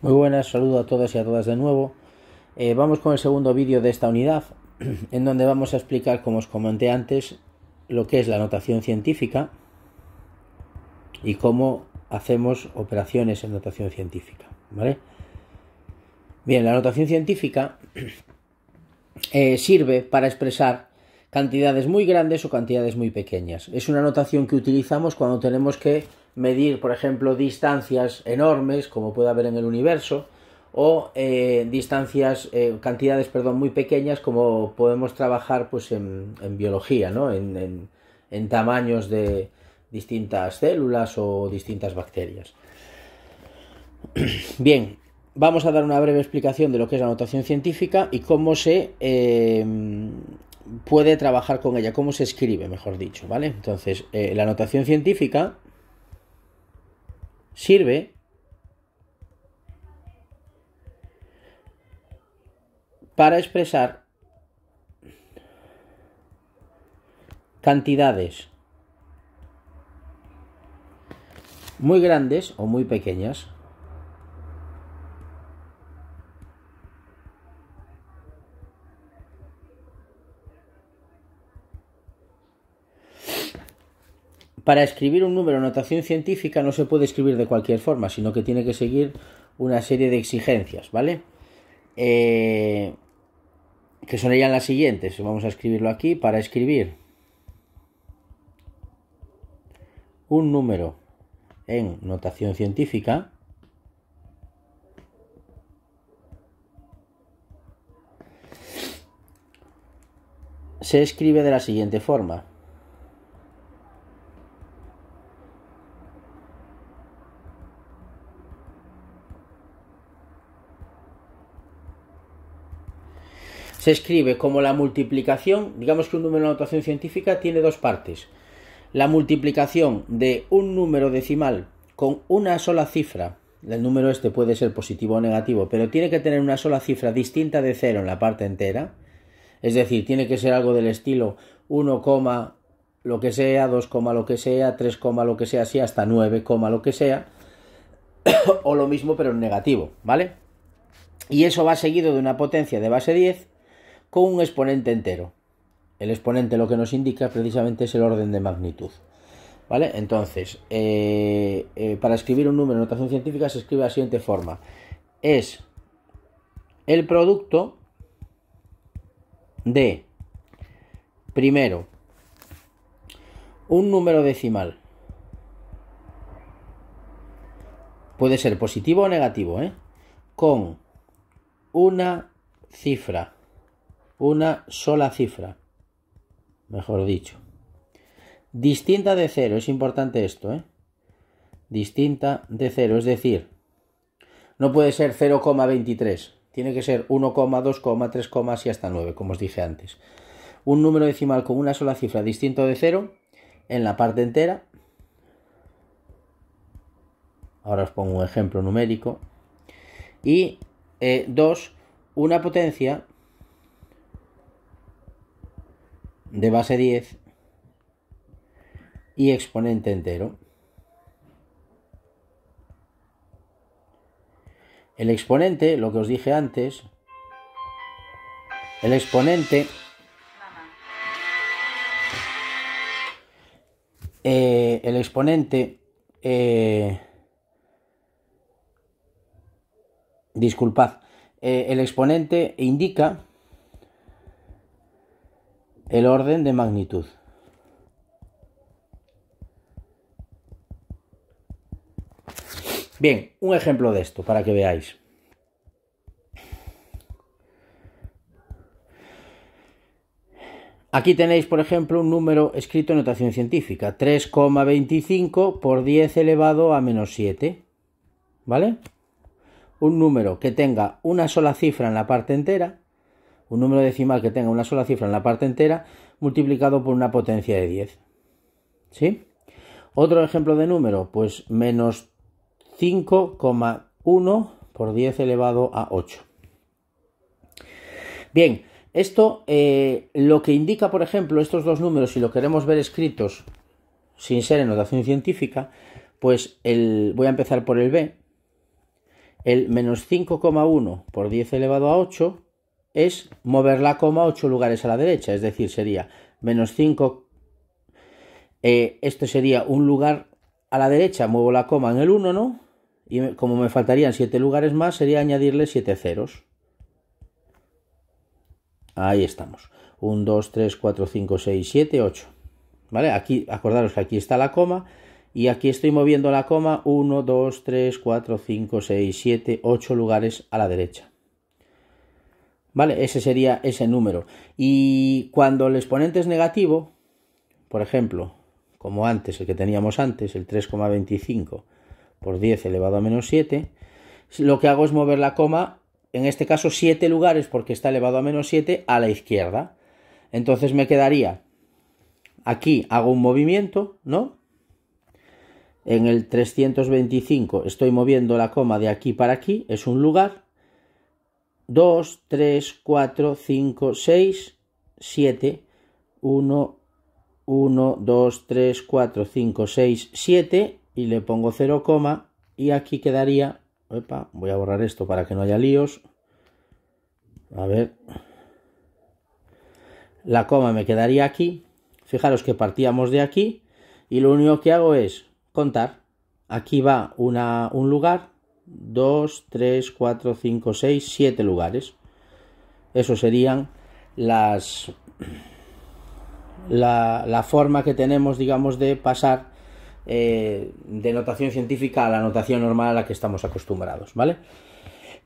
Muy buenas, saludo a todos y a todas de nuevo. Vamos con el segundo vídeo de esta unidad, en donde vamos a explicar, como os comenté antes, lo que es la notación científica y cómo hacemos operaciones en notación científica, ¿vale? Bien, la notación científica sirve para expresar cantidades muy grandes o cantidades muy pequeñas. Es una notación que utilizamos cuando tenemos que medir, por ejemplo, distancias enormes, como puede haber en el universo, o cantidades muy pequeñas, como podemos trabajar pues en biología, ¿no? En tamaños de distintas células o distintas bacterias. Bien, vamos a dar una breve explicación de lo que es la notación científica y cómo se puede trabajar con ella, cómo se escribe, mejor dicho, ¿vale? Entonces, la notación científica sirve para expresar cantidades muy grandes o muy pequeñas para escribir un número en notación científica no se puede escribir de cualquier forma, sino que tiene que seguir una serie de exigencias, ¿vale? Que serían las siguientes. Vamos a escribirlo aquí. Para escribir un número en notación científica, se escribe de la siguiente forma. Se escribe como la multiplicación. Digamos que un número en notación científica tiene dos partes. La multiplicación de un número decimal con una sola cifra. El número este puede ser positivo o negativo, pero tiene que tener una sola cifra distinta de 0 en la parte entera. Es decir, tiene que ser algo del estilo 1, lo que sea, 2, lo que sea, 3, lo que sea, así hasta 9, lo que sea. O lo mismo pero en negativo, ¿vale? Y eso va seguido de una potencia de base 10 con un exponente entero. El exponente lo que nos indica precisamente es el orden de magnitud, ¿vale? Entonces, para escribir un número en notación científica se escribe de la siguiente forma. Es el producto de, primero, un número decimal. Puede ser positivo o negativo, con una cifra. Una sola cifra, mejor dicho, distinta de 0, es importante esto, distinta de 0, es decir, no puede ser 0,23, tiene que ser 1, 2, 3, así hasta 9, como os dije antes. Un número decimal con una sola cifra distinto de 0 en la parte entera. Ahora os pongo un ejemplo numérico. Y 2, una potencia de base 10 y exponente entero. El exponente, lo que os dije antes, el exponente el exponente indica el orden de magnitud. Bien, un ejemplo de esto para que veáis. Aquí tenéis, por ejemplo, un número escrito en notación científica, 3,25 por 10 elevado a menos 7, ¿vale? Un número que tenga una sola cifra en la parte entera, un número decimal que tenga una sola cifra en la parte entera, multiplicado por una potencia de 10. ¿Sí? Otro ejemplo de número, pues menos 5,1 por 10 elevado a 8. Bien, esto lo que indica, por ejemplo, estos dos números, si lo queremos ver escritos sin ser en notación científica, pues voy a empezar por el B. El menos 5,1 por 10 elevado a 8 es mover la coma 8 lugares a la derecha, es decir, sería menos 5, esto sería un lugar a la derecha, muevo la coma en el 1, ¿no? Y como me faltarían 7 lugares más, sería añadirle 7 ceros. Ahí estamos. 1, 2, 3, 4, 5, 6, 7, 8. ¿Vale? Aquí, acordaros que aquí está la coma y aquí estoy moviendo la coma 1, 2, 3, 4, 5, 6, 7, 8 lugares a la derecha. ¿Vale? Ese sería ese número. Y cuando el exponente es negativo, por ejemplo, como antes, el que teníamos antes, el 3,25 por 10 elevado a menos 7, lo que hago es mover la coma, en este caso 7 lugares porque está elevado a menos 7, a la izquierda. Entonces me quedaría, aquí hago un movimiento, ¿no? En el 325 estoy moviendo la coma de aquí para aquí, es un lugar. 2, 3, 4, 5, 6, 7, 1, 1, 2, 3, 4, 5, 6, 7 y le pongo 0, y aquí quedaría, voy a borrar esto para que no haya líos, a ver, la coma me quedaría aquí, fijaros que partíamos de aquí y lo único que hago es contar, aquí va un lugar, 2, 3, 4, 5, 6, 7 lugares. Eso serían la forma que tenemos, digamos, de pasar de notación científica a la notación normal a la que estamos acostumbrados, ¿vale?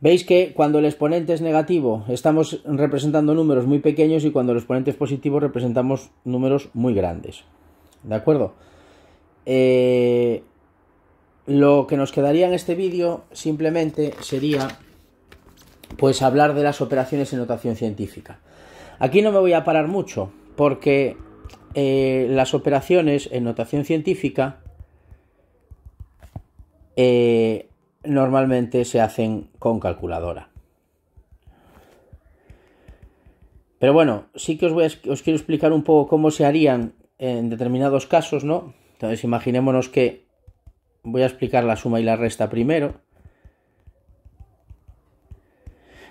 Veis que cuando el exponente es negativo estamos representando números muy pequeños y cuando el exponente es positivo representamos números muy grandes, ¿de acuerdo? Lo que nos quedaría en este vídeo simplemente sería pues hablar de las operaciones en notación científica. Aquí no me voy a parar mucho porque las operaciones en notación científica normalmente se hacen con calculadora. Pero bueno, sí que os quiero explicar un poco cómo se harían en determinados casos, ¿no? Entonces imaginémonos que voy a explicar la suma y la resta primero.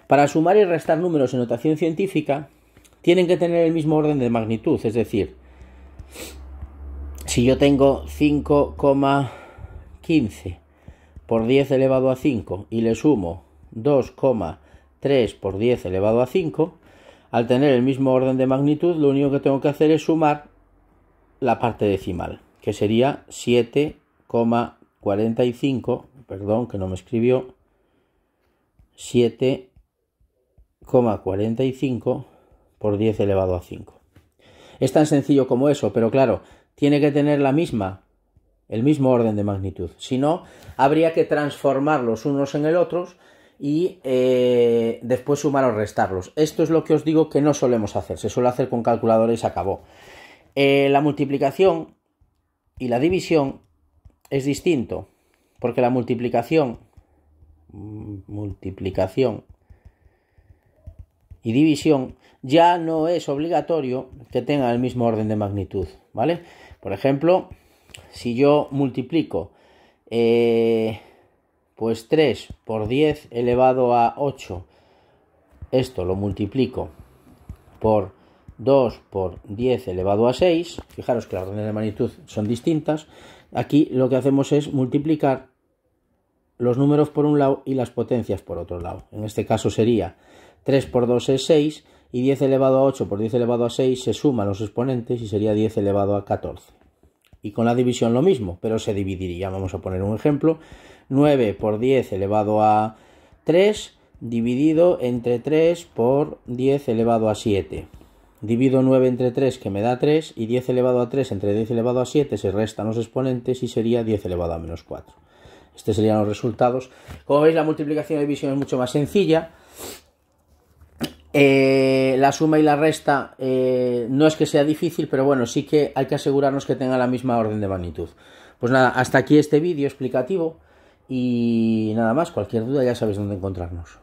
Para sumar y restar números en notación científica tienen que tener el mismo orden de magnitud, es decir, si yo tengo 5,15 por 10 elevado a 5 y le sumo 2,3 por 10 elevado a 5, al tener el mismo orden de magnitud lo único que tengo que hacer es sumar la parte decimal, que sería 7,45, perdón que no me escribió, 7,45 por 10 elevado a 5. Es tan sencillo como eso, pero claro, tiene que tener el mismo orden de magnitud. Si no, habría que transformar los unos en el otros y después sumar o restarlos. Esto es lo que os digo que no solemos hacer, se suele hacer con calculadora y se acabó. La multiplicación y la división es distinto, porque la multiplicación y división ya no es obligatorio que tengan el mismo orden de magnitud, ¿vale? Por ejemplo, si yo multiplico pues 3 por 10 elevado a 8, esto lo multiplico por 2 por 10 elevado a 6, fijaros que las órdenes de magnitud son distintas, aquí lo que hacemos es multiplicar los números por un lado y las potencias por otro lado. En este caso sería 3 por 2 es 6 y 10 elevado a 8 por 10 elevado a 6 se suman los exponentes y sería 10 elevado a 14. Y con la división lo mismo, pero se dividiría. Vamos a poner un ejemplo. 9 por 10 elevado a 3 dividido entre 3 por 10 elevado a 7. Divido 9 entre 3 que me da 3 y 10 elevado a 3 entre 10 elevado a 7 se restan los exponentes y sería 10 elevado a menos 4. Estos serían los resultados. Como veis, la multiplicación y división es mucho más sencilla. La suma y la resta no es que sea difícil, pero bueno, sí que hay que asegurarnos que tenga la misma orden de magnitud. Pues nada, hasta aquí este vídeo explicativo y nada más, cualquier duda ya sabéis dónde encontrarnos.